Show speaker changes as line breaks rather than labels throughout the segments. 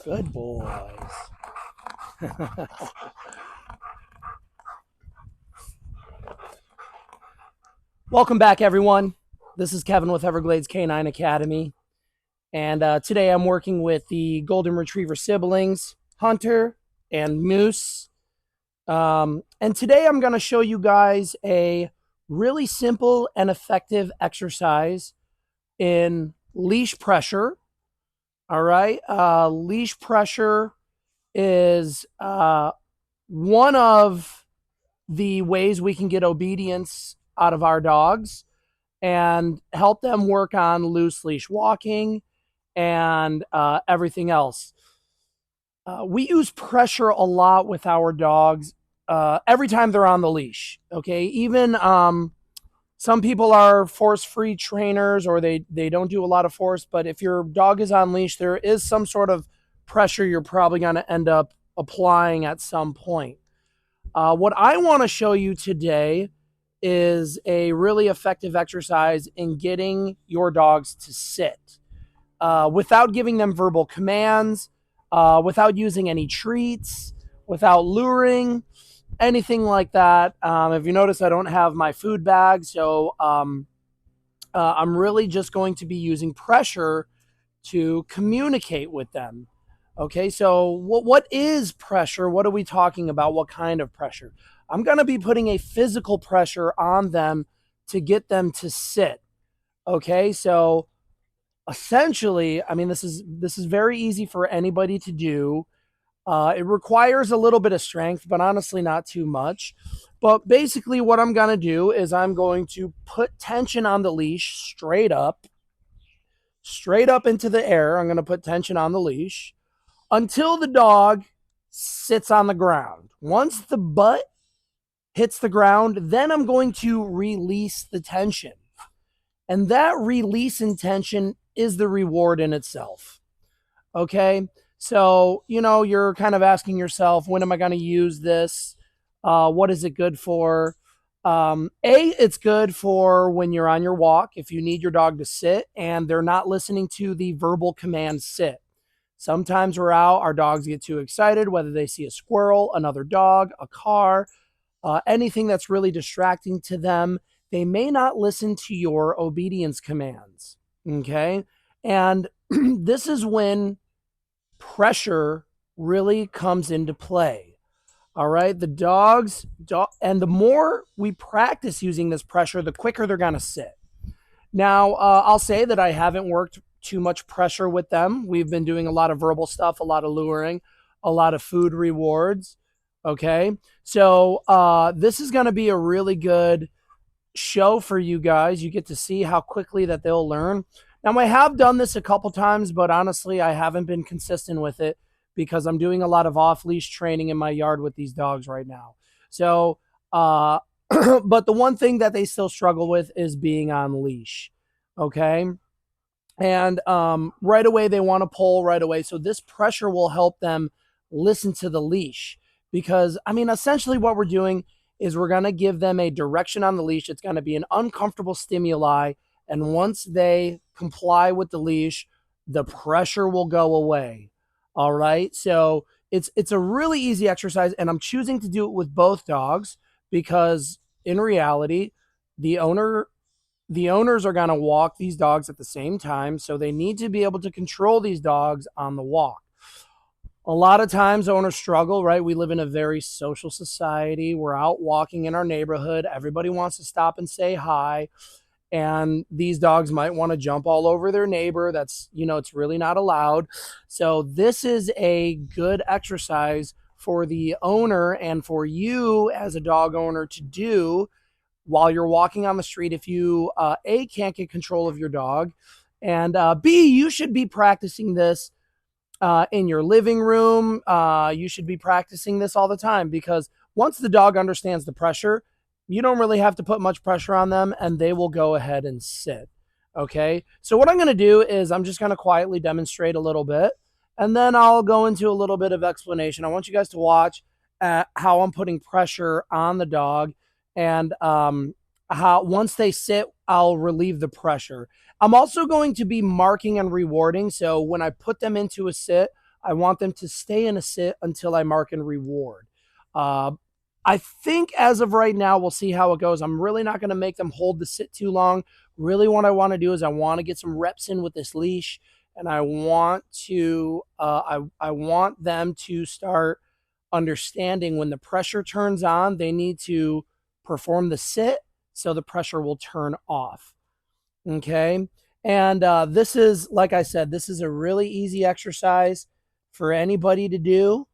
Good boys. Welcome back, everyone. This is Kevin with Everglades Canine Academy. And today I'm working with the Golden Retriever siblings, Hunter and Moose. And today I'm going to show you guys a really simple and effective exercise in leash pressure. All right. Leash pressure is one of the ways we can get obedience out of our dogs and help them work on loose leash walking and everything else. We use pressure a lot with our dogs every time they're on the leash. Okay, even some people are force-free trainers or they don't do a lot of force, but if your dog is on leash, there is some sort of pressure you're probably going to end up applying at some point. What I want to show you today is a really effective exercise in getting your dogs to sit without giving them verbal commands, without using any treats, without luring, anything like that. If you notice, I don't have my food bag, so I'm really just going to be using pressure to communicate with them. Okay, so what is pressure? What are we talking about? What kind of pressure? I'm going to be putting a physical pressure on them to get them to sit. Okay, so essentially, I mean, this is very easy for anybody to do. It requires a little bit of strength, but honestly, not too much. But basically, what I'm going to do is I'm going to put tension on the leash straight up into the air. I'm going to put tension on the leash until the dog sits on the ground. Once the butt hits the ground, then I'm going to release the tension. And that release in tension is the reward in itself. Okay. So, you're kind of asking yourself, when am I going to use this? What is it good for? It's good for when you're on your walk, if you need your dog to sit and they're not listening to the verbal command sit. Sometimes we're out, our dogs get too excited, whether they see a squirrel, another dog, a car, anything that's really distracting to them. They may not listen to your obedience commands. Okay. And this is when pressure really comes into play. All right. And the more we practice using this pressure, the quicker they're going to sit. Now, I'll say that I haven't worked too much pressure with them. We've been doing a lot of verbal stuff, a lot of luring, a lot of food rewards. Okay. So this is going to be a really good show for you guys. You get to see how quickly that they'll learn. Now, I have done this a couple times, but honestly, I haven't been consistent with it because I'm doing a lot of off-leash training in my yard with these dogs right now. So, but the one thing that they still struggle with is being on leash. Okay. And right away, they want to pull right away. So this pressure will help them listen to the leash because, I mean, essentially what we're doing is we're going to give them a direction on the leash. It's going to be an uncomfortable stimuli. And once they comply with the leash, the pressure will go away. All right. So it's a really easy exercise. And I'm choosing to do it with both dogs because in reality, the owners are going to walk these dogs at the same time. So they need to be able to control these dogs on the walk. A lot of times owners struggle, right? We live in a very social society. We're out walking in our neighborhood. Everybody wants to stop and say hi. And these dogs might want to jump all over their neighbor. That's, it's really not allowed. So this is a good exercise for the owner and for you as a dog owner to do while you're walking on the street. If you, A, can't get control of your dog, and B, you should be practicing this in your living room. You should be practicing this all the time because once the dog understands the pressure, you don't really have to put much pressure on them and they will go ahead and sit. Okay. So what I'm going to do is I'm just going to quietly demonstrate a little bit and then I'll go into a little bit of explanation. I want you guys to watch how I'm putting pressure on the dog and how once they sit, I'll relieve the pressure. I'm also going to be marking and rewarding. So when I put them into a sit, I want them to stay in a sit until I mark and reward. Uh, I think as of right now, we'll see how it goes. I'm really not going to make them hold the sit too long. Really, what I want to do is I want to get some reps in with this leash, and I want to I want them to start understanding when the pressure turns on, they need to perform the sit so the pressure will turn off. Okay. And this is, like I said, this is a really easy exercise for anybody to do.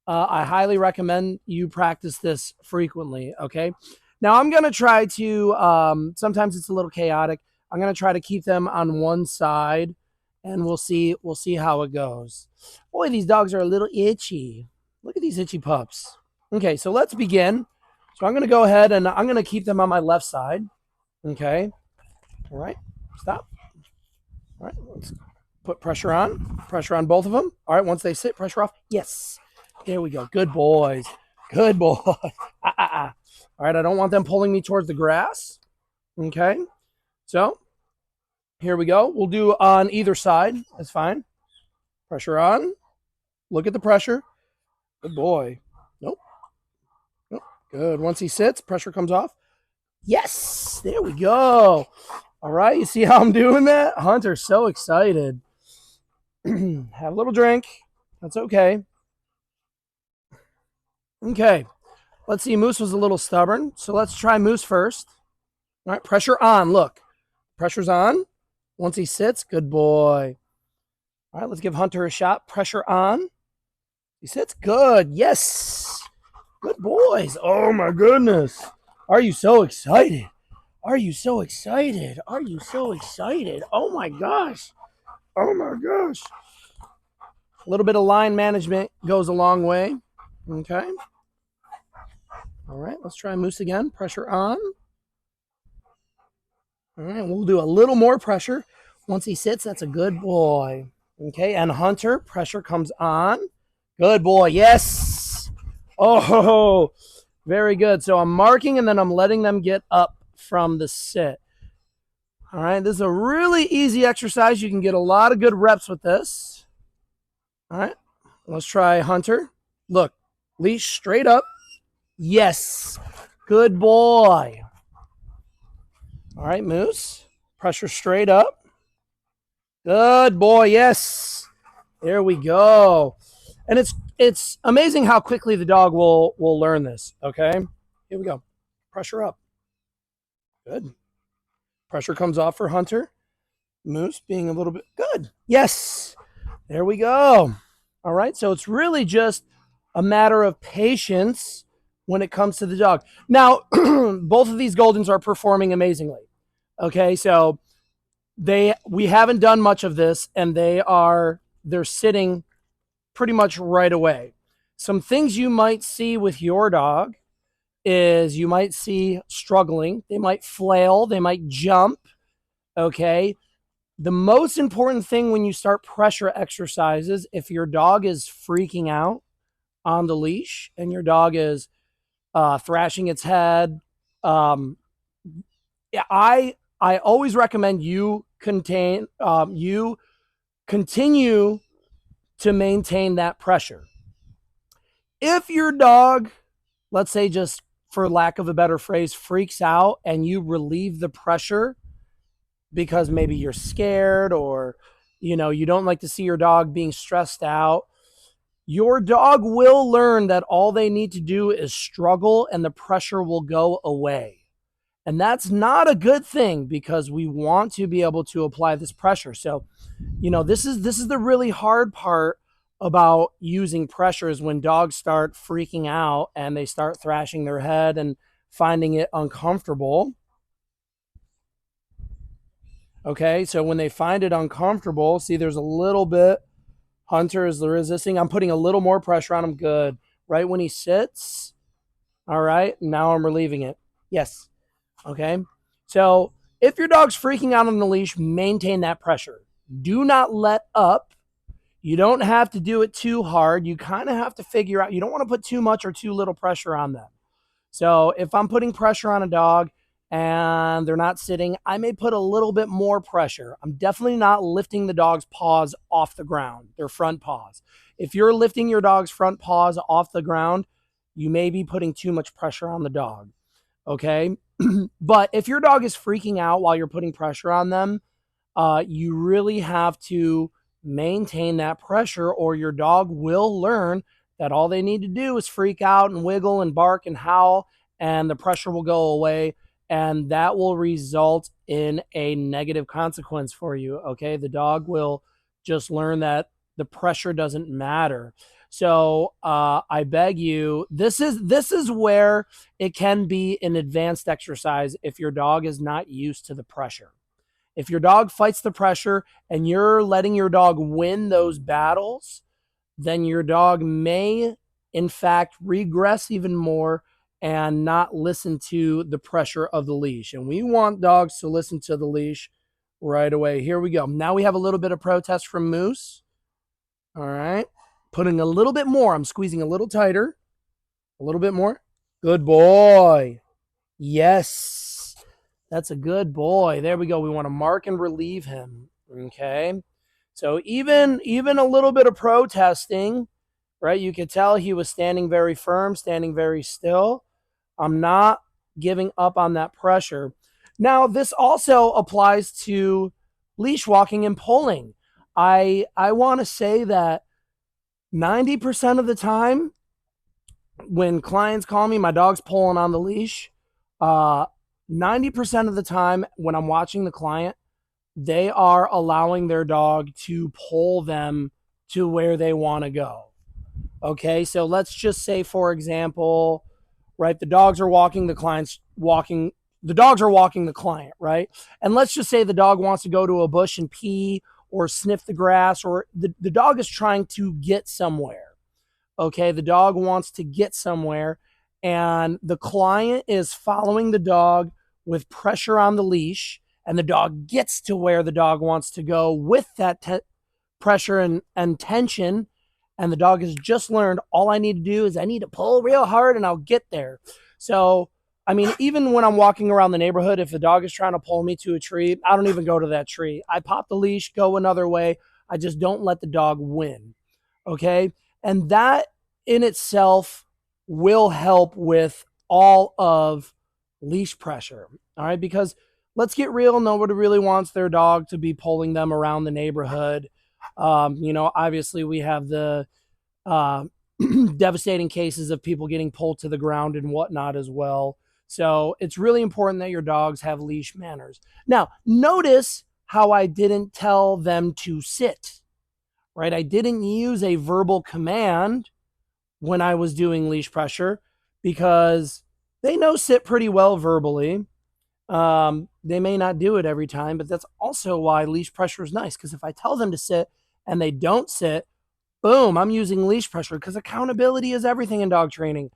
I highly recommend you practice this frequently. Okay. Now I'm going to try to, sometimes it's a little chaotic. I'm going to try to keep them on one side and we'll see how it goes. Boy, these dogs are a little itchy. Look at these itchy pups. Okay. So let's begin. So I'm going to go ahead and I'm going to keep them on my left side. Okay. All right. Stop. All right. Let's put pressure on. Pressure on both of them. All right. Once they sit, pressure off. Yes. There we go. Good boys. Good boys. All right. I don't want them pulling me towards the grass. Okay. So here we go. We'll do on either side. That's fine. Pressure on. Look at the pressure. Good boy. Nope. Nope. Good. Once he sits, pressure comes off. Yes. There we go. All right. You see how I'm doing that? Hunter's so excited. Have a little drink. That's okay. Okay. Let's see. Moose was a little stubborn. So let's try Moose first. All right. Pressure on. Look. Pressure's on. Once he sits, good boy. All right. Let's give Hunter a shot. Pressure on. He sits. Good. Yes. Good boys. Oh, my goodness. Are you so excited? Are you so excited? Are you so excited? Oh, my gosh. Oh, my gosh. A little bit of line management goes a long way. Okay. All right. Let's try Moose again. Pressure on. All right. We'll do a little more pressure. Once he sits, that's a good boy. Okay. And Hunter, pressure comes on. Good boy. Yes. Oh, very good. So I'm marking and then I'm letting them get up from the sit. All right. This is a really easy exercise. You can get a lot of good reps with this. All right. Let's try Hunter. Look, leash straight up. Yes. Good boy. All right, Moose. Pressure straight up. Good boy. Yes. There we go. And it's amazing how quickly the dog will learn this. Okay. Here we go. Pressure up. Good. Pressure comes off for Hunter. Moose being a little bit good. Yes. There we go. All right. So it's really just a matter of patience when it comes to the dog. Now, both of these Goldens are performing amazingly. Okay. So we haven't done much of this and they're sitting pretty much right away. Some things you might see with your dog is you might see struggling. They might flail. They might jump. Okay. The most important thing when you start pressure exercises, if your dog is freaking out on the leash and your dog is thrashing its head, yeah, I always recommend you continue to maintain that pressure. If your dog, let's say just for lack of a better phrase, freaks out and you relieve the pressure because maybe you're scared or you don't like to see your dog being stressed out, your dog will learn that all they need to do is struggle and the pressure will go away. And that's not a good thing because we want to be able to apply this pressure. So, this is the really hard part about using pressure is when dogs start freaking out and they start thrashing their head and finding it uncomfortable. Okay, so when they find it uncomfortable, see there's a little bit, Hunter is resisting. I'm putting a little more pressure on him. Good. Right when he sits. All right, now I'm relieving it. Yes. Okay, so if your dog's freaking out on the leash, maintain that pressure. Do not let up. You don't have to do it too hard. You kind of have to figure out, you don't want to put too much or too little pressure on them. So if I'm putting pressure on a dog and they're not sitting, I may put a little bit more pressure. I'm definitely not lifting the dog's paws off the ground, their front paws. If you're lifting your dog's front paws off the ground, you may be putting too much pressure on the dog. Okay. But if your dog is freaking out while you're putting pressure on them, you really have to maintain that pressure, or your dog will learn that all they need to do is freak out and wiggle and bark and howl, and the pressure will go away. And that will result in a negative consequence for you. Okay. The dog will just learn that the pressure doesn't matter. So I beg you, this is where it can be an advanced exercise if your dog is not used to the pressure. If your dog fights the pressure and you're letting your dog win those battles, then your dog may, in fact, regress even more and not listen to the pressure of the leash. And we want dogs to listen to the leash right away. Here we go. Now we have a little bit of protest from Moose. All right. Putting a little bit more. I'm squeezing a little tighter. A little bit more. Good boy. Yes. That's a good boy. There we go. We want to mark and relieve him. Okay. So even a little bit of protesting, right? You could tell he was standing very firm, standing very still. I'm not giving up on that pressure. Now, this also applies to leash walking and pulling. I want to say that 90% of the time when clients call me, my dog's pulling on the leash. 90% of the time when I'm watching the client, they are allowing their dog to pull them to where they want to go. Okay, so let's just say, for example, right, the dogs are walking, the dogs are walking the client, right? And let's just say the dog wants to go to a bush and pee or sniff the grass, or the dog is trying to get somewhere. Okay, the dog wants to get somewhere, and the client is following the dog with pressure on the leash, and the dog gets to where the dog wants to go with that pressure and tension. And the dog has just learned, all I need to do is I need to pull real hard and I'll get there. So, I mean, even when I'm walking around the neighborhood, if the dog is trying to pull me to a tree, I don't even go to that tree. I pop the leash, go another way. I just don't let the dog win. Okay. And that in itself will help with all of leash pressure. All right. Because let's get real, nobody really wants their dog to be pulling them around the neighborhood. Obviously we have the uh, devastating cases of people getting pulled to the ground and whatnot as well. So it's really important that your dogs have leash manners. Now, notice how I didn't tell them to sit, right? I didn't use a verbal command when I was doing leash pressure because they know sit pretty well verbally. They may not do it every time, but that's also why leash pressure is nice, because if I tell them to sit and they don't sit, boom, I'm using leash pressure, because accountability is everything in dog training.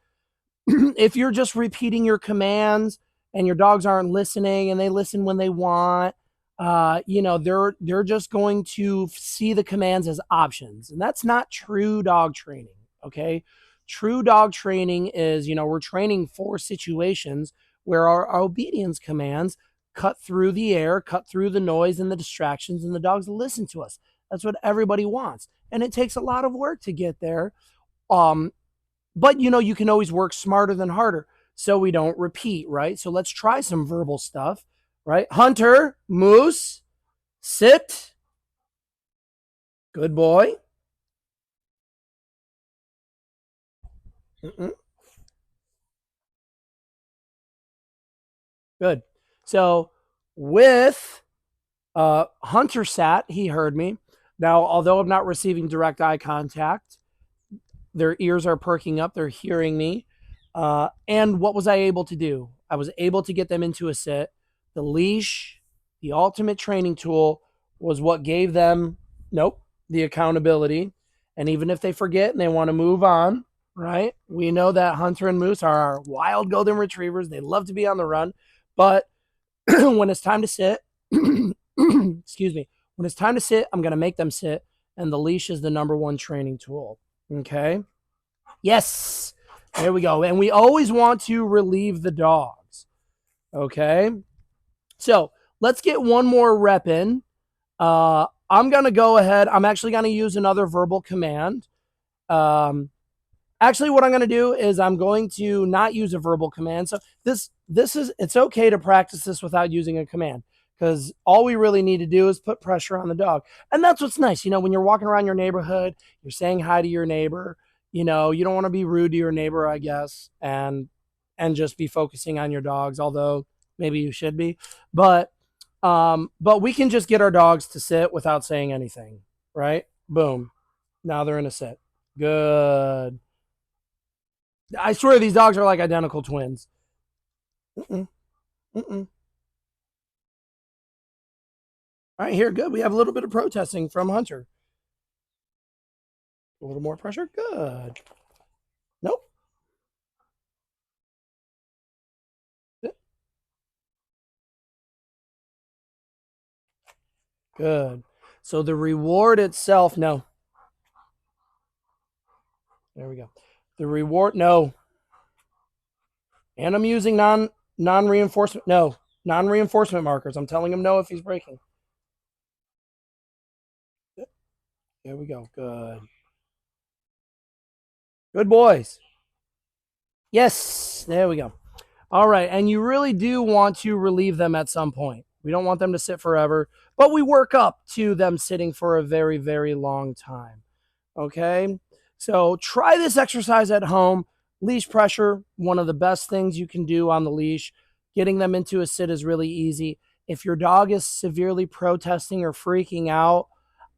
If you're just repeating your commands and your dogs aren't listening and they listen when they want, they're just going to see the commands as options. And that's not true dog training. Okay. True dog training is, we're training for situations where our obedience commands cut through the air, cut through the noise and the distractions, and the dogs listen to us. That's what everybody wants. And it takes a lot of work to get there. But you can always work smarter than harder, so we don't repeat, right? So let's try some verbal stuff, right? Hunter, Moose, sit. Good boy. Mm-mm. Good. So with Hunter sat, he heard me. Now, although I'm not receiving direct eye contact, their ears are perking up, they're hearing me. And what was I able to do? I was able to get them into a sit. The leash, the ultimate training tool, was what gave them, the accountability. And even if they forget and they want to move on, right? We know that Hunter and Moose are our wild golden retrievers. They love to be on the run. But when it's time to sit, excuse me, when it's time to sit, I'm going to make them sit. And the leash is the number one training tool. Okay. Yes. There we go. And we always want to relieve the dogs. Okay. So let's get one more rep in. I'm going to go ahead. I'm actually going to use another verbal command. Actually, what I'm going to do is I'm going to not use a verbal command. So this is, it's okay to practice this without using a command, because all we really need to do is put pressure on the dog. And that's what's nice. When you're walking around your neighborhood, you're saying hi to your neighbor. You don't want to be rude to your neighbor, I guess, and just be focusing on your dogs, although maybe you should be. But we can just get our dogs to sit without saying anything, right? Boom. Now they're in a sit. Good. I swear these dogs are like identical twins. Mm-mm, mm-mm. All right, here, good. We have a little bit of protesting from Hunter. A little more pressure. Good. Nope. Good. So the reward itself, no. There we go. The reward, no. And I'm using non-reinforcement, no. Non-reinforcement markers. I'm telling him no if he's breaking. There we go. Good. Good boys. Yes. There we go. All right. And you really do want to relieve them at some point. We don't want them to sit forever, but we work up to them sitting for a very, very long time. Okay. So try this exercise at home. Leash pressure, one of the best things you can do on the leash. Getting them into a sit is really easy. If your dog is severely protesting or freaking out,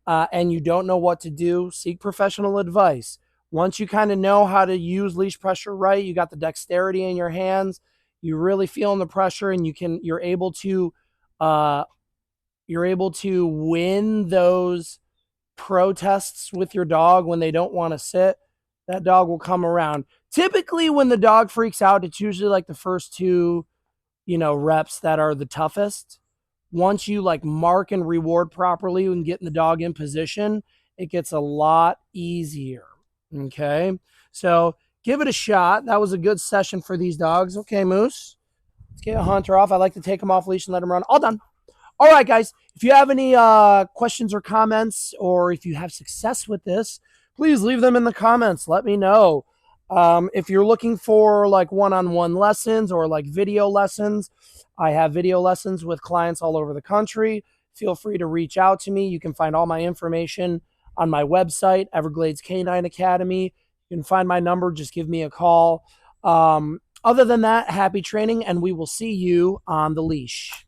and you don't know what to do, seek professional advice. Once you kind of know how to use leash pressure right, you got the dexterity in your hands, you really feeling the pressure, and uh, you're able to win those protests with your dog when they don't want to sit. That dog will come around. Typically, when the dog freaks out, it's usually like the first two, reps that are the toughest. Once you like mark and reward properly and getting the dog in position, it gets a lot easier. Okay. So give it a shot. That was a good session for these dogs. Okay, Moose. Let's get a Hunter off. I like to take him off leash and let him run. All done. All right, guys. If you have any questions or comments, or if you have success with this, please leave them in the comments. Let me know. If you're looking for like one-on-one lessons or like video lessons, I have video lessons with clients all over the country. Feel free to reach out to me. You can find all my information on my website, Everglades Canine Academy. You can find my number. Just give me a call. Other than that, happy training, and we will see you on the leash.